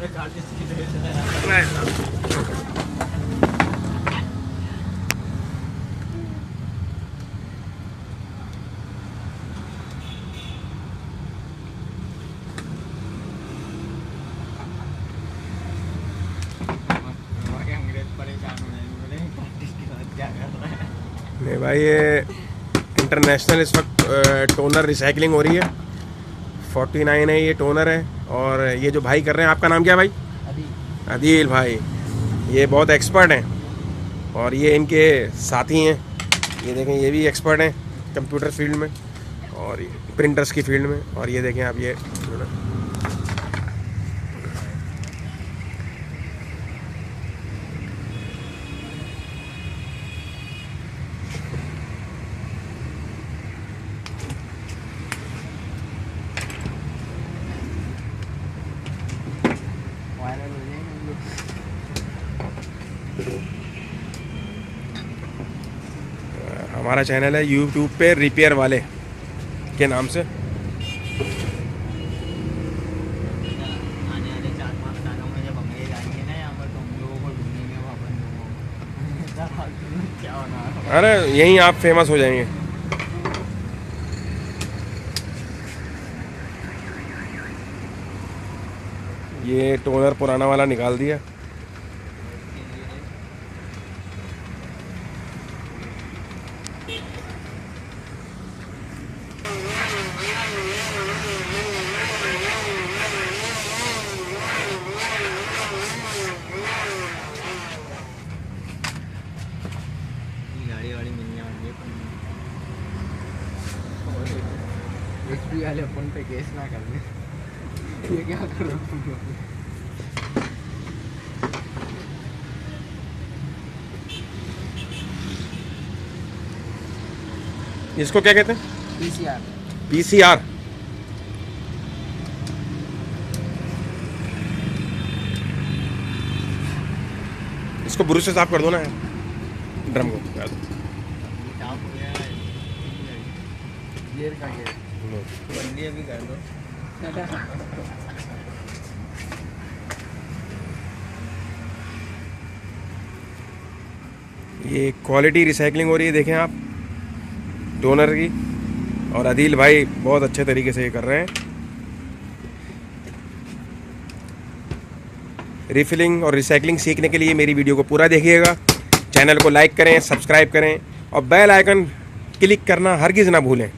नहीं भाई, ये इंटरनेशनल इस वक्त टोनर रिसाइकलिंग हो रही है। 49 है ये टोनर है। और ये जो भाई कर रहे हैं, आपका नाम क्या है भाई? अदील भाई। ये बहुत एक्सपर्ट हैं और ये इनके साथी हैं। ये देखें, ये भी एक्सपर्ट हैं कंप्यूटर फील्ड में और प्रिंटर्स की फील्ड में। और ये देखें आप, ये हमारा चैनल है यूट्यूब पे रिपेयर वाले के नाम से। अरे यहीं आप फेमस हो जाएंगे। ये टोनर पुराना वाला निकाल दिया। एचपी वाले फोन पे केस ना करने। ये क्या करो तुम लोग? इसको क्या कहते हैं? पीसीआर। पीसीआर। इसको ब्रश से साफ कर दो ना यार, ड्रम को। गियर का गियर बंदी अभी कर दो। ये क्वालिटी रिसाइकलिंग हो रही है, देखें आप, टोनर की। और अदील भाई बहुत अच्छे तरीके से ये कर रहे हैं। रिफिलिंग और रिसाइकलिंग सीखने के लिए मेरी वीडियो को पूरा देखिएगा। चैनल को लाइक करें, सब्सक्राइब करें और बेल आइकन क्लिक करना हरगिज़ ना भूलें।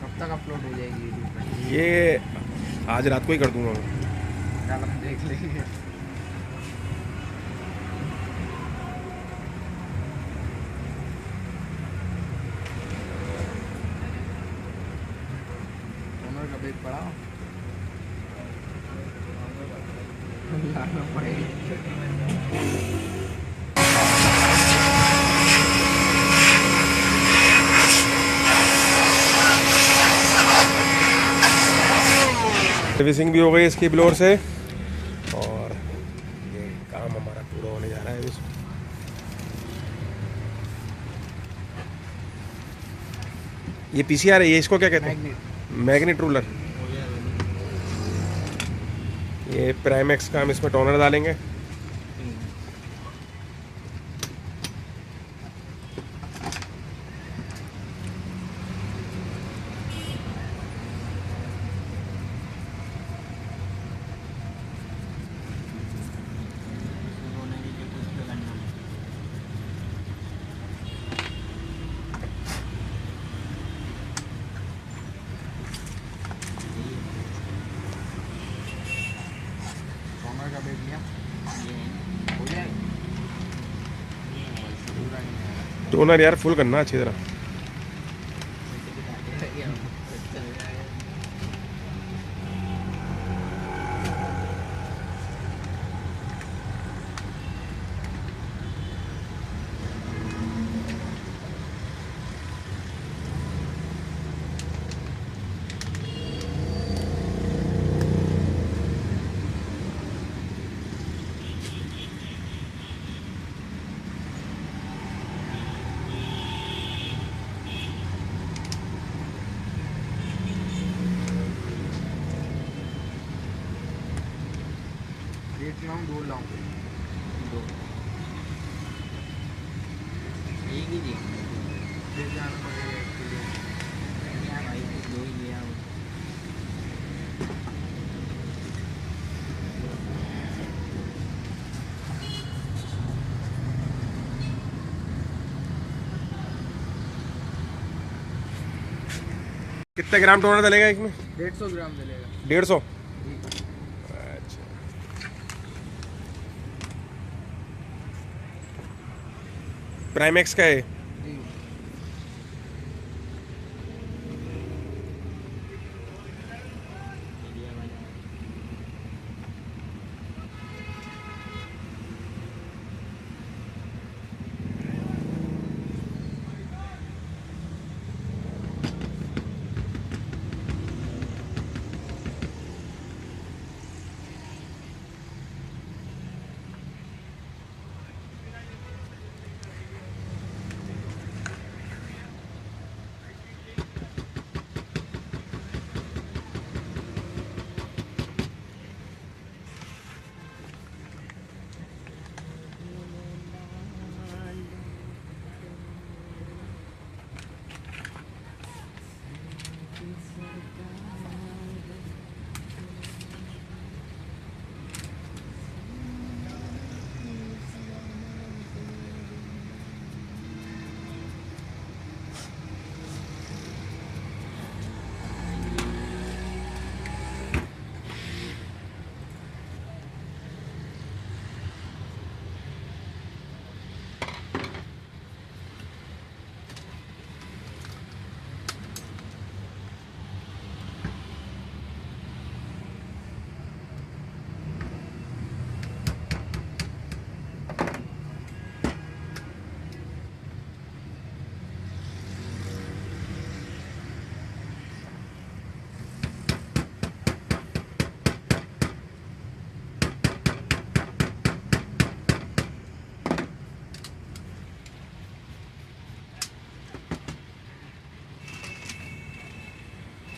कब तक अपलोड हो जाएगी यूट्यूब पे? ये आज रात को ही कर दूंगा मैं। कल हम देख लेंगे। टोनर का बैग पड़ा लाना पड़ेगा। सर्विसिंग भी हो गई इसकी ब्लोअर से और ये काम हमारा पूरा होने जा रहा है। ये पीसीआर है, ये इसको क्या कहते हैं? Magnet ruler. ये प्राइमेक्स का हम इसमें टोनर डालेंगे। का बैग लिया हो जाएगा। टोनर यार फुल करना अच्छी तरह। मैक्सिमम 2 लाऊं। 2 एक ही जी ले जाना पड़ेगा इसके लिए। क्या भाई 2 ही लिया हूँ। कितने ग्राम टोनर डलेगा इसमें? 150 ग्राम डलेगा। 150? जी। अच्छा। प्राइमेक्स का है? जी।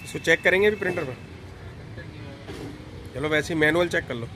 इसको चेक करेंगे अभी प्रिंटर पर। चलो वैसे ही मैनुअल चेक कर लो।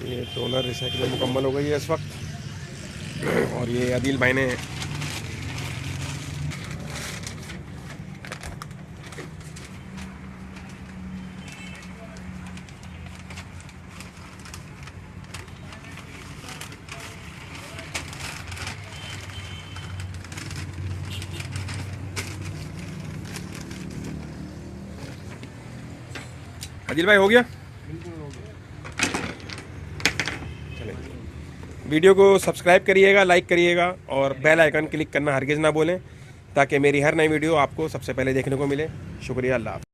ये टोनर रिसाइकिल मुकम्मल हो गई है इस वक्त। और ये आदिल भाई ने आदिल भाई हो गया? बिल्कुल हो गया। वीडियो को सब्सक्राइब करिएगा, लाइक करिएगा और बेल आइकन क्लिक करना हरगिज़ ना भूलें, ताकि मेरी हर नई वीडियो आपको सबसे पहले देखने को मिले। शुक्रिया, अल्लाह हाफ़िज़।